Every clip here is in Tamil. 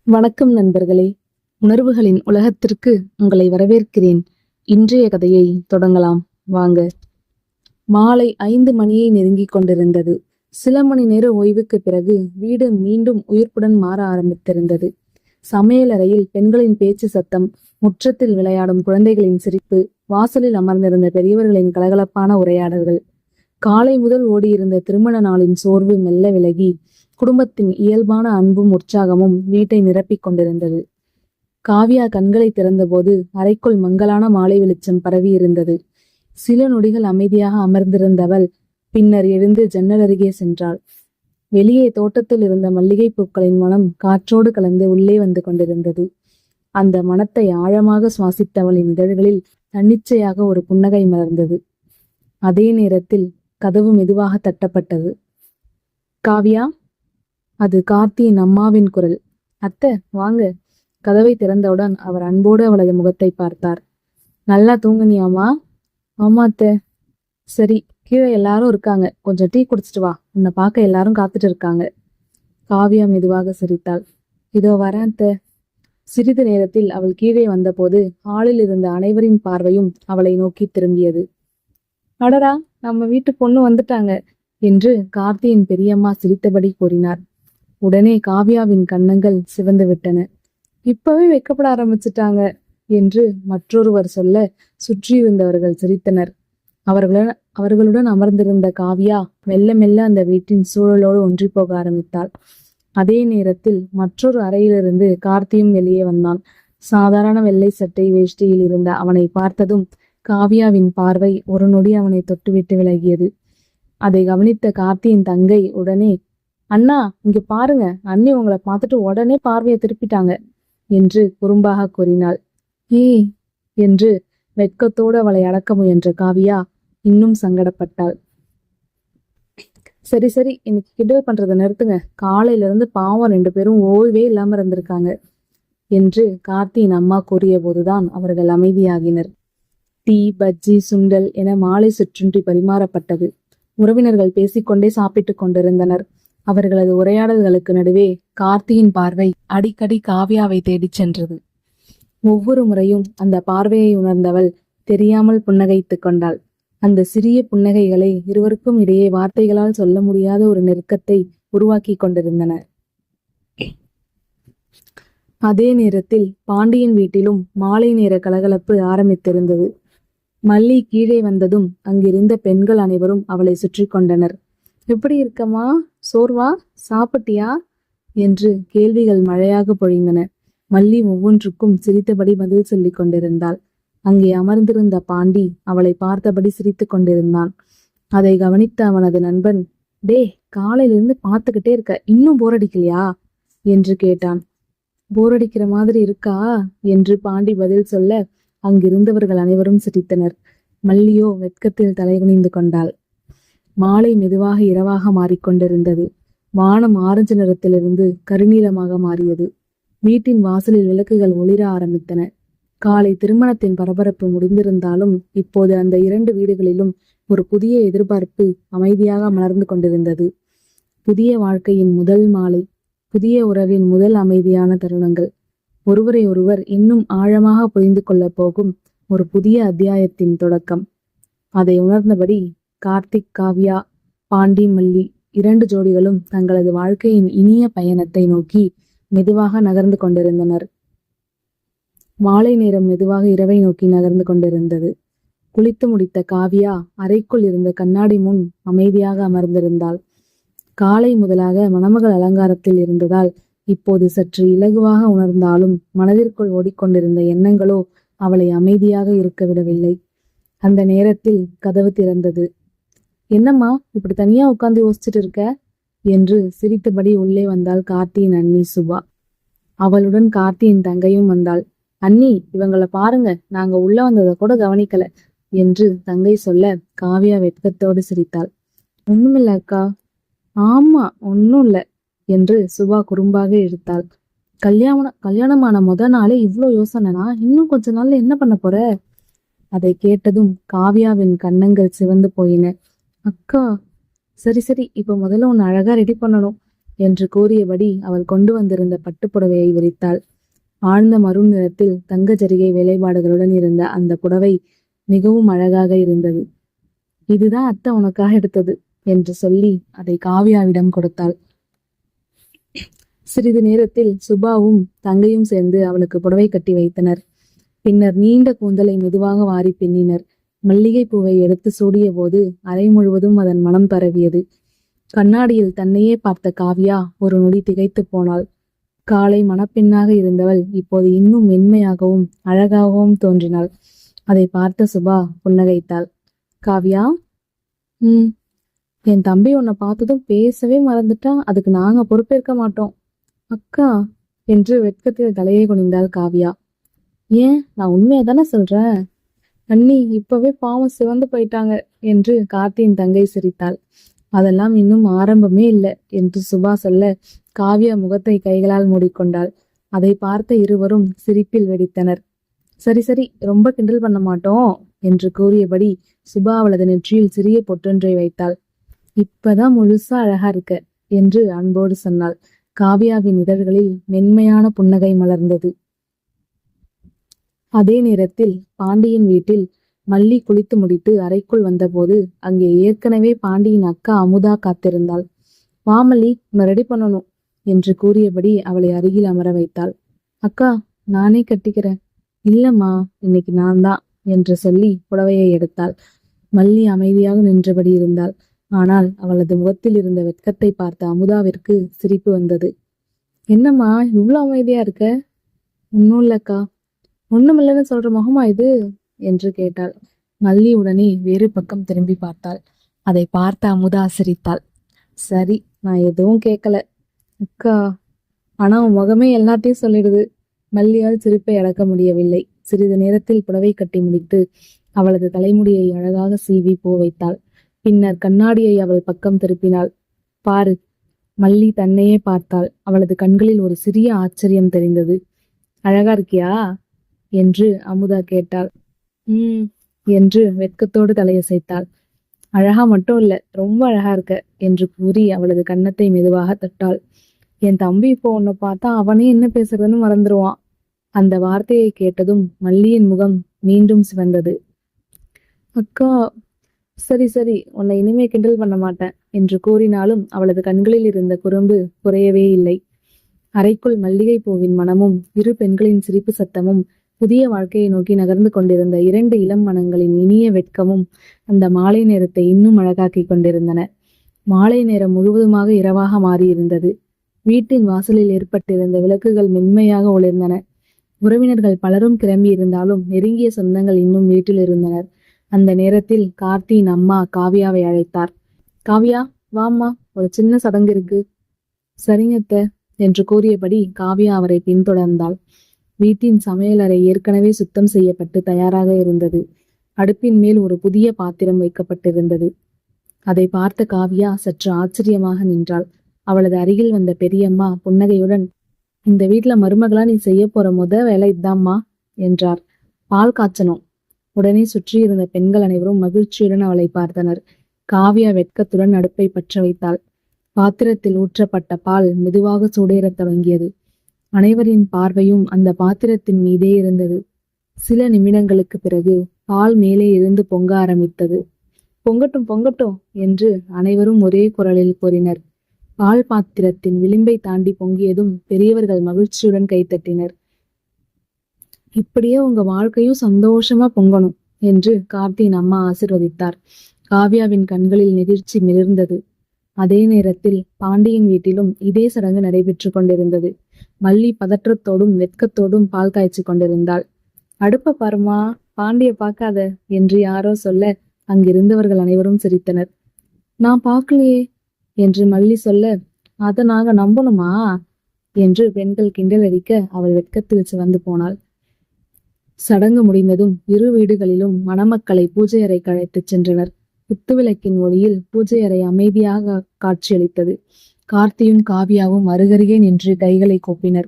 வணக்கம் நண்பர்களே. உணர்வுகளின் உலகத்திற்கு உங்களை வரவேற்கிறேன். இன்றைய கதையை தொடங்கலாம் வாங்க. மாலை 5 மணியை நெருங்கிக் கொண்டிருந்தது. சில மணி நேர ஓய்வுக்கு பிறகு வீடு மீண்டும் உயிர்ப்புடன் மாற ஆரம்பித்திருந்தது. சமையலறையில் பெண்களின் பேச்சு சத்தம், முற்றத்தில் விளையாடும் குழந்தைகளின் சிரிப்பு, வாசலில் அமர்ந்திருந்த பெரியவர்களின் கலகலப்பான உரையாடல்கள். காலை முதல் ஓடியிருந்த திருமண நாளின் சோர்வு மெல்ல விலகி குடும்பத்தின் இயல்பான அன்பும் உற்சாகமும் வீட்டை நிரப்பிக் கொண்டிருந்தது. காவ்யா கண்களை திறந்தபோது அறைக்குள் மங்கலான மாலை வெளிச்சம் பரவி இருந்தது. சில நொடிகள் அமைதியாக அமர்ந்திருந்தவள் பின்னர் எழுந்து ஜன்னல் அருகே சென்றாள். வெளியே தோட்டத்தில் இருந்த மல்லிகை பூக்களின் மனம் காற்றோடு கலந்து உள்ளே வந்து கொண்டிருந்தது. அந்த மனத்தை ஆழமாக சுவாசித்தவளின் இதழ்களில் தன்னிச்சையாக ஒரு புன்னகை மலர்ந்தது. அதே நேரத்தில் கதவு மெதுவாக தட்டப்பட்டது. காவ்யா, அது கார்த்தியின் அம்மாவின் குரல். அத்தை வாங்க. கதவை திறந்தவுடன் அவர் அன்போடு அவளது முகத்தை பார்த்தார். நல்லா தூங்குனியாமா? ஆமா அத்தை. சரி, கீழே எல்லாரும் இருக்காங்க, கொஞ்சம் டீ குடிச்சிட்டு வா, உன்னை பார்க்க எல்லாரும் காத்துட்டு இருக்காங்க. காவ்யா மெதுவாக சிரித்தாள். இதோ வரேன் அத்தை. சிறிது நேரத்தில் அவள் கீழே வந்தபோது ஹாலில் இருந்த அனைவரின் பார்வையும் அவளை நோக்கி திரும்பியது. அடடா, நம்ம வீட்டு பொண்ணு வந்துட்டாங்க என்று கார்த்தியின் பெரியம்மா சிரித்தபடி கூறினார். உடனே காவ்யாவின் கன்னங்கள் சிவந்து விட்டன. இப்பவே வெக்கப்பட ஆரம்பிச்சிட்டாங்க என்று மற்றொருவர் சொல்ல சுற்றியிருந்தவர்கள் சிரித்தனர். அவர்களுடன் அமர்ந்திருந்த காவ்யா மெல்ல மெல்ல அந்த வீட்டின் சூழலோடு ஒன்றி போக ஆரம்பித்தாள். அதே நேரத்தில் மற்றொரு அறையிலிருந்து கார்த்தியும் வெளியே வந்தான். சாதாரண வெள்ளை சட்டை வேஷ்டியில் இருந்த அவனை பார்த்ததும் காவ்யாவின் பார்வை ஒரு நொடி அவனை தொட்டுவிட்டு விலகியது. அதை கவனித்த கார்த்தியின் தங்கை உடனே, அண்ணா இங்க பாருங்க, அண்ணி உங்களை பார்த்துட்டு உடனே பார்வையை திருப்பிட்டாங்க என்று குறும்பாக கூறினாள். ஏய் என்று வெட்கத்தோடு அவளை அடக்க முயன்ற காவியா இன்னும் சங்கடப்பட்டாள். சரி சரி, இன்னைக்கு கிண்டல் பண்றதை நிறுத்துங்க. காலையில இருந்து பாவம் 2 பேரும் ஓய்வே இல்லாம இருந்திருக்காங்க என்று கார்த்தியின் அம்மா கூறிய போதுதான் அவர்கள் அமைதியாகினர். டீ, பஜ்ஜி, சுண்டல் என மாலை சிற்றுண்டி பரிமாறப்பட்டது. உறவினர்கள் பேசிக்கொண்டே சாப்பிட்டுக் கொண்டிருந்தனர். அவர்களது உரையாடல்களுக்கு நடுவே கார்த்தியின் பார்வை அடிக்கடி காவ்யாவை தேடிச் சென்றது. ஒவ்வொரு முறையும் அந்த பார்வையை உணர்ந்தவள் தெரியாமல் புன்னகைத்துக் கொண்டாள். அந்த சிறிய புன்னகைகளை இருவருக்கும் இடையே வார்த்தைகளால் சொல்ல முடியாத ஒரு நெருக்கத்தை உருவாக்கி கொண்டிருந்தன. அதே நேரத்தில் பாண்டியன் வீட்டிலும் மாலை நேர கலகலப்பு ஆரம்பித்திருந்தது. மல்லி கீழே வந்ததும் அங்கிருந்த பெண்கள் அனைவரும் அவளை சுற்றி கொண்டனர். எப்படி இருக்கமா? சோர்வா? சாப்பிட்டியா என்று கேள்விகள் மழையாக பொழிந்தன. மல்லி ஒவ்வொன்றுக்கும் சிரித்தபடி பதில் சொல்லிக் கொண்டிருந்தாள். அங்கே அமர்ந்திருந்த பாண்டி அவளை பார்த்தபடி சிரித்து கொண்டிருந்தான். அதை கவனித்த அவனது நண்பன், டே, காலையிலிருந்து பார்த்துக்கிட்டே இருக்க, இன்னும் போர் அடிக்கலையா என்று கேட்டான். போர் அடிக்கிற மாதிரி இருக்கா என்று பாண்டி பதில் சொல்ல அங்கிருந்தவர்கள் அனைவரும் சிரித்தனர். மல்லியோ வெட்கத்தில் தலைகுனிந்து கொண்டாள். மாலை மெதுவாக இரவாக மாறிக்கொண்டிருந்தது. வானம் ஆரஞ்சு நிறத்திலிருந்து கருநீலமாக மாறியது. வீட்டின் வாசலில் விளக்குகள் ஒளிர ஆரம்பித்தன. காலை திருமணத்தின் பரபரப்பு முடிந்திருந்தாலும் இப்போது அந்த 2 வீடுகளிலும் ஒரு புதிய எதிர்பார்ப்பு அமைதியாக மலர்ந்து கொண்டிருந்தது. புதிய வாழ்க்கையின் முதல் மாலை, புதிய உறவின் முதல் அமைதியான தருணங்கள், ஒருவரை ஒருவர் இன்னும் ஆழமாக புரிந்து கொள்ள போகும் ஒரு புதிய அத்தியாயத்தின் தொடக்கம். அதை உணர்ந்தபடி கார்த்திக், காவ்யா, பாண்டி, மல்லி 2 ஜோடிகளும் தங்களது வாழ்க்கையின் இனிய பயணத்தை நோக்கி மெதுவாக நகர்ந்து கொண்டிருந்தனர். மாலை நேரம் மெதுவாக இரவை நோக்கி நகர்ந்து கொண்டிருந்தது. குளித்து முடித்த காவ்யா அறைக்குள் இருந்த கண்ணாடி முன் அமைதியாக அமர்ந்திருந்தாள். காலை முதலாக மணமகள் அலங்காரத்தில் இருந்ததால் இப்போது சற்று இலகுவாக உணர்ந்தாலும் மனதிற்குள் ஓடிக்கொண்டிருந்த எண்ணங்களோ அவளை அமைதியாக இருக்க விடவில்லை. அந்த நேரத்தில் கதவு திறந்தது. என்னம்மா இப்படி தனியா உட்கார்ந்து யோசிச்சுட்டு இருக்க என்று சிரித்தபடி உள்ளே வந்தாள் கார்த்தியின் அண்ணி சுபா. அவளுடன் கார்த்தியின் தங்கையும் வந்தாள். அண்ணி, இவங்களை பாருங்க, நாங்க உள்ள வந்ததை கூட கவனிக்கல என்று தங்கை சொல்ல காவ்யா வெட்கத்தோடு சிரித்தாள். ஒண்ணுமில்ல அக்கா. ஆமா, ஒன்னும் இல்ல என்று சுபா குறும்பாக எடுத்தாள். கல்யாணமான நாளே இவ்வளோ யோசனைனா இன்னும் கொஞ்ச நாள்ல என்ன பண்ண போற? அதை கேட்டதும் காவ்யாவின் கன்னங்கள் சிவந்து போயின. அக்கா, சரி சரி, இப்ப முதல்ல உன்னை அழகா ரெடி பண்ணணும். என்று கூறியபடி அவள் கொண்டு வந்திருந்த பட்டுப்புடவையை விரித்தாள். ஆழ்ந்த மருண் நிறத்தில் தங்க ஜரிகை வேலைப்பாடுகளுடன் இருந்த அந்த புடவை மிகவும் அழகாக இருந்தது. இதுதான் அத்தை உனக்காக எடுத்தது என்று சொல்லி அதை காவியாவிடம் கொடுத்தாள். சிறிது நேரத்தில் சுபாவும் தங்கையும் சேர்ந்து அவளுக்கு புடவை கட்டி வைத்தனர். பின்னர் நீண்ட கூந்தலை மெதுவாக வாரி பின்னினர். மல்லிகை பூவை எடுத்து சூடிய போது அறை முழுவதும் அதன் மனம் பரவியது. கண்ணாடியில் தன்னையே பார்த்த காவியா ஒரு நொடி திகைத்து போனாள். காலை மணப்பெண்ணாக இருந்தவள் இப்போது இன்னும் மென்மையாகவும் அழகாகவும் தோன்றினாள். அதை பார்த்த சுபா புன்னகைத்தாள். காவியா, என் தம்பி உன்னை பார்த்ததும் பேசவே மறந்துட்டா, அதுக்கு நாங்க பொறுப்பேற்க மாட்டோம். அக்கா என்று வெட்கத்தில் தலையை குனிந்தாள் காவியா. ஏன், நான் உண்மையா தானே சொல்றேன். அண்ணி இப்பவே பாவம் சிவந்து போயிட்டாங்க என்று கார்த்தியின் தங்கை சிரித்தாள். அதெல்லாம் இன்னும் ஆரம்பமே இல்லை என்று சுபா சொல்ல காவியா முகத்தை கைகளால் மூடிக்கொண்டாள். அதை பார்த்த இருவரும் சிரிப்பில் வெடித்தனர். சரி சரி, ரொம்ப கிண்டல் பண்ண மாட்டோம் என்று கூறியபடி சுபா அவளது நெற்றியில் சிறிய பொட்டொன்றை வைத்தாள். இப்பதான் முழுசா அழகா இருக்க என்று அன்போடு சொன்னாள். காவியாவின் இதழ்களில் மென்மையான புன்னகை மலர்ந்தது. அதே நேரத்தில் பாண்டியின் வீட்டில் மல்லி குளித்து முடித்து அறைக்குள் வந்தபோது அங்கே ஏற்கனவே பாண்டியின் அக்கா அமுதா காத்திருந்தாள். வாமல்லி, உன்னை ரெடி பண்ணணும் என்று கூறியபடி அவளை அருகில் அமர வைத்தாள். அக்கா, நானே கட்டிக்கிறேன். இல்லம்மா, இன்னைக்கு நான் தான் என்று சொல்லி புடவையை எடுத்தாள். மல்லி அமைதியாக நின்றபடி இருந்தாள். ஆனால் அவளது முகத்தில் இருந்த வெட்கத்தை பார்த்த அமுதாவிற்கு சிரிப்பு வந்தது. என்னம்மா இவ்வளவு அமைதியா இருக்க? ஒன்னும் இல்லக்கா. ஒண்ணுமில்லன்னு சொல்ற முகமா இது என்று கேட்டாள். மல்லி உடனே வேறு பக்கம் திரும்பி பார்த்தாள். அதை பார்த்த அமுதா சிரித்தாள். சரி, நான் எதுவும் கேட்கல அக்கா. ஆனா உன் முகமே எல்லாத்தையும் சொல்லிடுது. மல்லியால் சிரிப்பை அடக்க முடியவில்லை. சிறிது நேரத்தில் புடவை கட்டி முடித்து அவளது தலைமுடியை அழகாக சீவி பூ வைத்தாள். பின்னர் கண்ணாடியை அவள் பக்கம் திருப்பினாள். பாரு. மல்லி தன்னையே பார்த்தாள். அவளது கண்களில் ஒரு சிறிய ஆச்சரியம் தெரிந்தது. அழகா இருக்கியா என்று அமுதா கேட்டாள். என்று வெட்கத்தோடு தலையசைத்தாள். அழகா மட்டும் இல்ல, ரொம்ப அழகா இருக்க என்று கூறி அவளது கன்னத்தை மெதுவாக தட்டாள். என் தம்பி இப்போ உன்னை பார்த்தா அவனே என்ன பேசுறதுன்னு மறந்துடுவான். அந்த வார்த்தையை கேட்டதும் மல்லியின் முகம் மீண்டும் சிவந்தது. அக்கா, சரி சரி, உன்னை இனிமே கிண்டல் பண்ண மாட்டேன் என்று கூறினாலும் அவளது கண்களில் இருந்த குறும்பு குறையவே இல்லை. அறைக்குள் மல்லிகை பூவின் மனமும் இரு பெண்களின் சிரிப்பு சத்தமும் புதிய வாழ்க்கையை நோக்கி நகர்ந்து கொண்டிருந்த இரண்டு இளம் மனங்களின் இனிய வெட்கமும் அந்த மாலை நேரத்தை இன்னும் அழகாக்கி கொண்டிருந்தன. மாலை நேரம் முழுவதுமாக இரவாக மாறியிருந்தது. வீட்டின் வாசலில் ஏற்பட்டிருந்த விளக்குகள் மென்மையாக ஒளிர்ந்தன. உறவினர்கள் பலரும் கிளம்பி இருந்தாலும் நெருங்கிய சொந்தங்கள் இன்னும் வீட்டில் இருந்தனர். அந்த நேரத்தில் கார்த்தியின் அம்மா காவியாவை அழைத்தார். காவியா, வாம்மா, ஒரு சின்ன சடங்கு இருக்கு. சரிங்கத்த என்று கூறியபடி காவியா அவரை பின்தொடர்ந்தாள். வீட்டின் சமையலறை ஏற்கனவே சுத்தம் செய்யப்பட்டு தயாராக இருந்தது. அடுப்பின் மேல் ஒரு புதிய பாத்திரம் வைக்கப்பட்டிருந்தது. அதை பார்த்த காவியா சற்று ஆச்சரியமாக நின்றாள். அவளது அருகில் வந்த பெரியம்மா புன்னகையுடன், இந்த வீட்டுல மருமகளா நீ செய்ய போற வேலை இதாம்மா என்றார். பால் காய்ச்சணும். உடனே சுற்றி இருந்த பெண்கள் அனைவரும் மகிழ்ச்சியுடன் அவளை பார்த்தனர். காவியா வெட்கத்துடன் அடுப்பை பற்ற வைத்தாள். பாத்திரத்தில் ஊற்றப்பட்ட பால் மெதுவாக சூடேறத் தொடங்கியது. அனைவரின் பார்வையும் அந்த பாத்திரத்தின் மீதே இருந்தது. சில நிமிடங்களுக்கு பிறகு பால் மேலே இருந்து பொங்க ஆரம்பித்தது. பொங்கட்டும் பொங்கட்டும் என்று அனைவரும் ஒரே குரலில் கூறினர். பால் பாத்திரத்தின் விளிம்பை தாண்டி பொங்கியதும் பெரியவர்கள் மகிழ்ச்சியுடன் கைத்தட்டினர். இப்படியே உங்க வாழ்க்கையும் சந்தோஷமா பொங்கணும் என்று கார்த்தியின் அம்மா ஆசிர்வதித்தார். காவியாவின் கண்களில் நெகிழ்ச்சி மிளிர்ந்தது. அதே நேரத்தில் பாண்டியின் வீட்டிலும் இதே சடங்கு நடைபெற்று கொண்டிருந்தது. மல்லி பதற்றத்தோடும் வெட்கத்தோடும் பால் காய்ச்சி கொண்டிருந்தாள். அடுப்ப பாருமா, பாண்டிய பார்க்காத என்று யாரோ சொல்ல அங்கிருந்தவர்கள் அனைவரும் சிரித்தனர். நான் பார்க்கலையே என்று மல்லி சொல்ல, அதை நாங்க நம்பணுமா என்று பெண்கள் கிண்டல் அடிக்க அவள் வெட்கத்தில் சிவந்து போனாள். சடங்கு முடிந்ததும் இரு வீடுகளிலும் மணமக்களை பூஜை அறைக்கு அழைத்துச் சென்றனர். குத்துவிளக்கின் ஒளியில் பூஜை அறை அமைதியாக காட்சியளித்தது. கார்த்தியும் காவியாவும் அருகருகே நின்று கைகளை கூப்பினர்.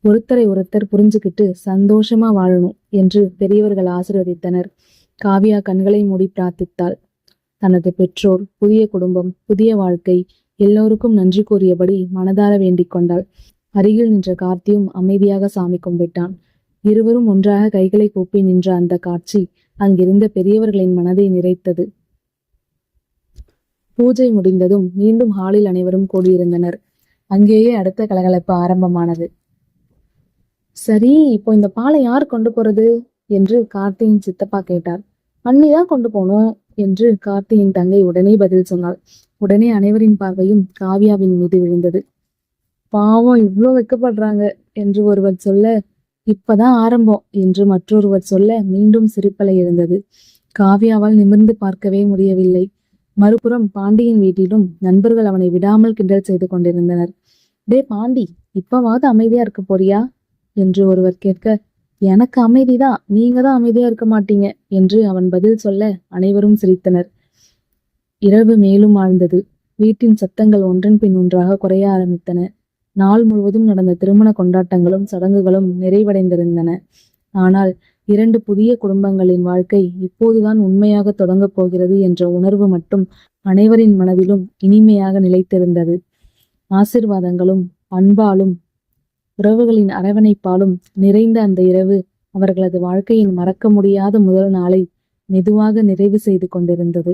ஒருத்தரை ஒருத்தர் புரிஞ்சுக்கிட்டு சந்தோஷமா வாழணும் என்று பெரியவர்கள் ஆசீர்வதித்தனர். காவியா கண்களை மூடி பிரார்த்தித்தாள். தனது பெற்றோர், புதிய குடும்பம், புதிய வாழ்க்கை எல்லோருக்கும் நன்றி கூறியபடி மனதார வேண்டிக் கொண்டாள். அருகில் நின்ற கார்த்தியும் அமைதியாக சாமி கும்பிட்டான். இருவரும் ஒன்றாக கைகளை கூப்பி நின்ற அந்த காட்சி அங்கிருந்த பெரியவர்களின் மனதை நிறைத்தது. பூஜை முடிந்ததும் மீண்டும் ஹாலில் அனைவரும் கூடியிருந்தனர். அங்கேயே அடுத்த கலகலப்பு ஆரம்பமானது. சரி, இப்போ இந்த பாலை யார் கொண்டு போறது என்று கார்த்தியின் சித்தப்பா கேட்டார். அண்ணிதான் கொண்டு போனோம் என்று கார்த்தியின் தங்கை உடனே பதில் சொன்னாள். உடனே அனைவரின் பார்வையும் காவியாவின் மீது விழுந்தது. பாவம், இவ்வளோ வெக்கப்படுறாங்க என்று ஒருவர் சொல்ல, இப்பதான் ஆரம்பம் என்று மற்றொருவர் சொல்ல மீண்டும் சிரிப்பலை இருந்தது. காவியாவால் நிமிர்ந்து பார்க்கவே முடியவில்லை. மறுபுறம் பாண்டியின் வீட்டிலும் நண்பர்கள் அவனை விடாமல் கிண்டல் செய்து கொண்டிருந்தனர். டே பாண்டி, இப்பவாவது அமைதியா இருக்க போறியா என்று ஒருவர் கேட்க, எனக்கு அமைதிதான், நீங்க தான் அமைதியா இருக்க மாட்டீங்க என்று அவன் பதில் சொல்ல அனைவரும் சிரித்தனர். இரவு மேலும் ஆழ்ந்தது. வீட்டின் சத்தங்கள் ஒன்றன் பின் ஒன்றாக குறைய ஆரம்பித்தன. நாள் முழுவதும் நடந்த திருமண கொண்டாட்டங்களும் சடங்குகளும் நிறைவடைந்திருந்தன. ஆனால் 2 புதிய குடும்பங்களின் வாழ்க்கை இப்போதுதான் உண்மையாக தொடங்கப் போகிறது என்ற உணர்வு மட்டும் அனைவரின் மனதிலும் இனிமையாக நிலைத்திருந்தது. ஆசிர்வாதங்களும் அன்பாலும் உறவுகளின் அரவணைப்பாலும் நிறைந்த அந்த இரவு அவர்களது வாழ்க்கையின் மறக்க முடியாத முதல் நாளை மெதுவாக நிறைவு செய்து கொண்டிருந்தது.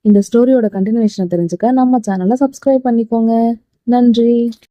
இந்த ஸ்டோரியோட கண்டினியூஷனை தெரிஞ்சுக்க நம்ம சேனலை சப்ஸ்கிரைப் பண்ணிக்கோங்க. நன்றி.